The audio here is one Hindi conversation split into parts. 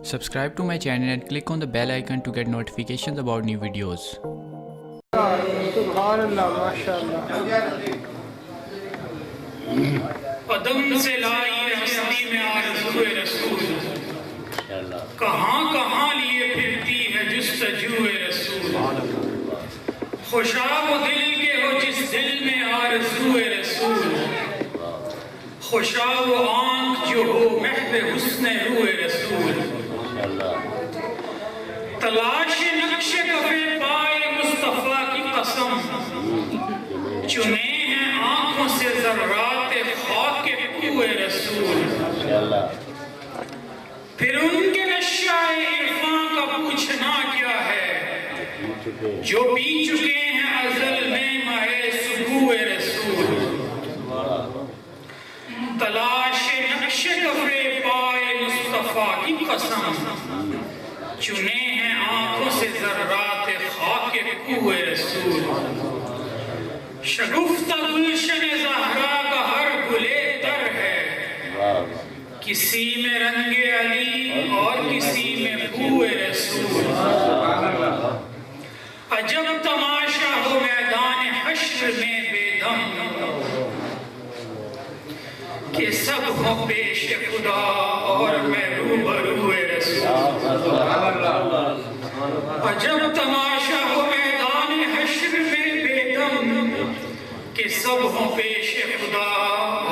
Subscribe to my channel and click on the bell icon to get notifications about new videos. कदम से लाई हस्ती में आरज़ूए रसूल, कहाँ कहाँ लिए फिरती है जुस्तजूए रसूल। खुशाब दिल के हो जिस दिल में आरज़ूए रसूल, खुशाब आँख जो हो महवे हुस्ने रूए रसूल। तलाश नक्श कफ़े पाए मुस्तफ़ा की कसम, चुने हैं आँखों से ज़र्राते ख़ाके कुए रसूल। फिर उनके नशाए इरफ़ां का पूछना क्या है, जो पी चुके हैं अज़ल में माए सुबूए रसूल। तलाश नक्श कफ़े पाए मुस्तफ़ा की कसम, चुने हैं आँखों से ज़र्राते ख़ाके कुए रसूल। शगुफ्ता गुलशन ज़हरा का हर गुले तर है, किसी में रंगे अली और किसी में बूए रसूल। अजब तमाशा हो मैदान हश्र में बेदम, कि सब हो पेश खुदा और मैं रूबरूए रसूल। अजब तमाशा हो मैदान हश्र में बेदम, कि सब हो पेश खुदा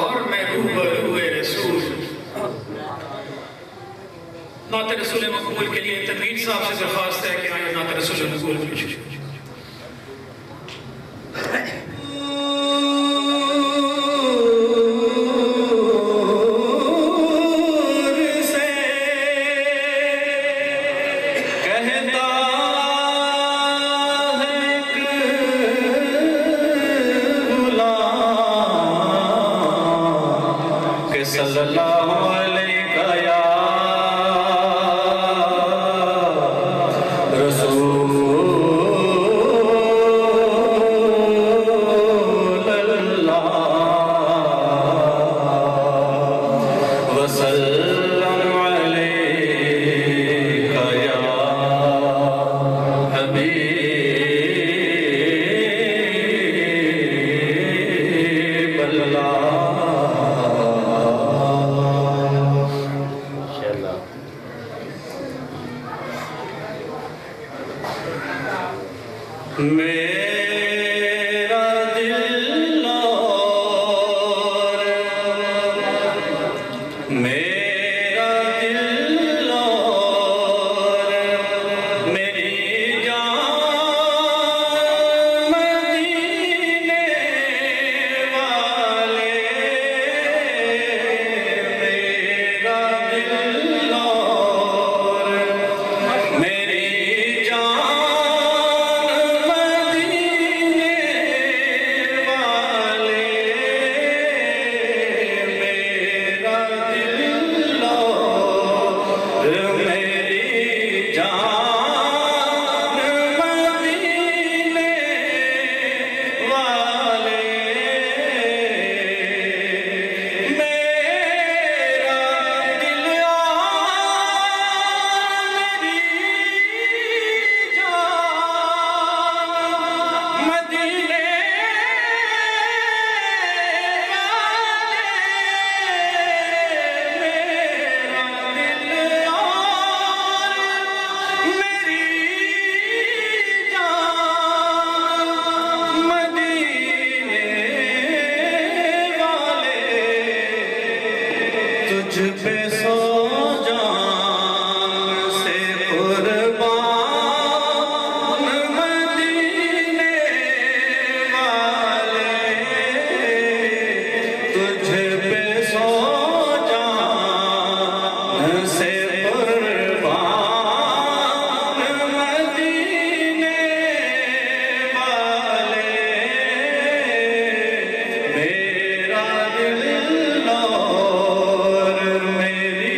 और मैं रूबरूए रसूल। नात रसूल मकबूल के लिए तनवीर साहब से दरख्वास्त है कि आए नात रसूल मकबूल पेश। सल्लल्लाहु अलैका या रसूल अल्लाह वसल्लम अलैका या हबीब अल्लाह। मेरा दिल और मेरा दिल और मेरी जान मदीने वाले, मेरा दिल और मेरी जान तुझ पे सो जान से कुर्बान मदीने वाले, तुझ पे सो जान से कुर्बान मदीने वाले। मेरा दिल और मेरी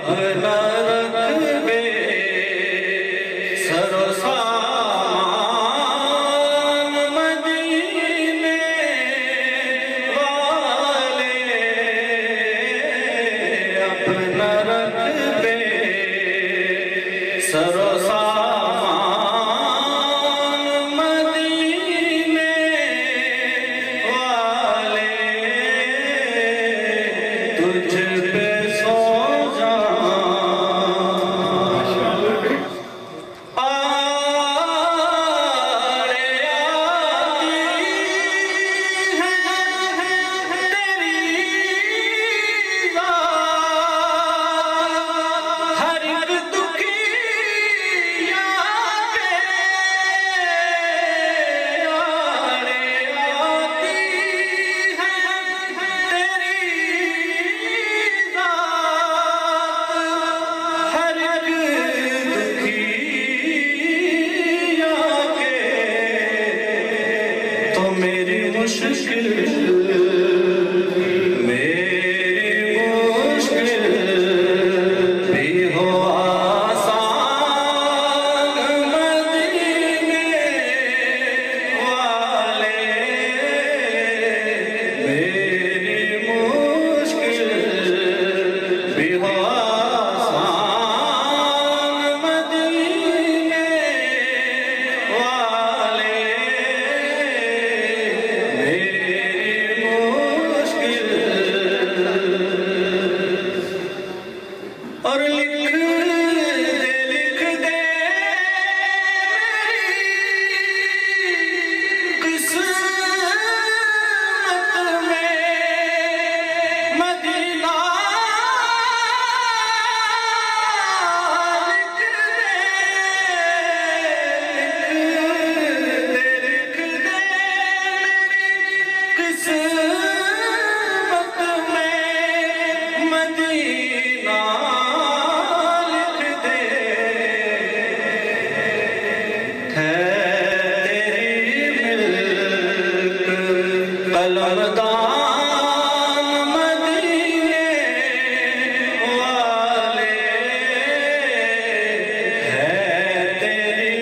अपना रखबे सरोसामान मदीने वाले अपना रखबे सरोसामान मदीने वाले तुझ पे सो मेरी मुश्किल भी हो आसान मदीने वाले मेरी मुश्किल भी हो आसान मदीने वाले और लिख दे किस्मत में मदीना लिख दे किस्मत में मदीना कलमदान मदीने वाले है तेरी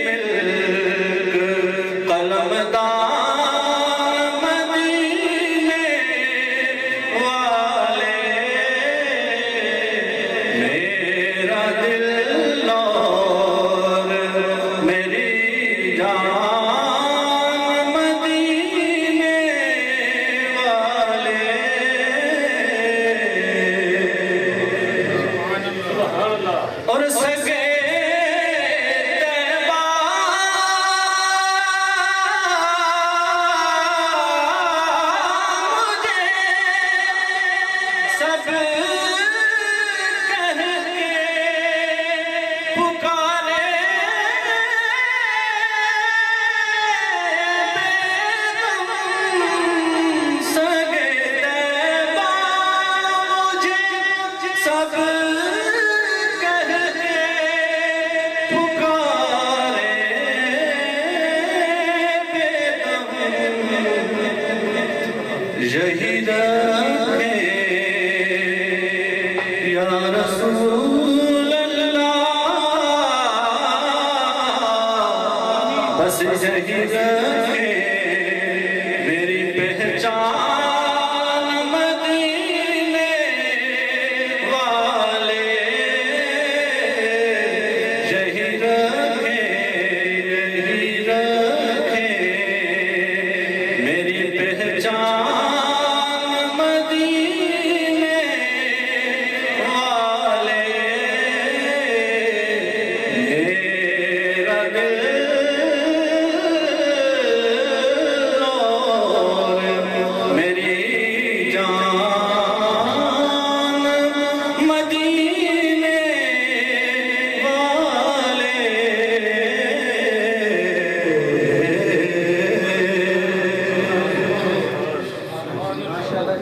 मिल्क कलमदान मदीने वाले मेरा दिल और मेरी जान और सगे तैबा मुझे सब कह के पुकारे सगे तैबा मुझे सब यही रखे या रसूल अल्लाह बस यही रखे मेरी पहचान मदीने वाले यही रखे मेरी पहचान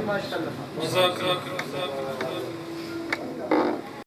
माशाल्लाह।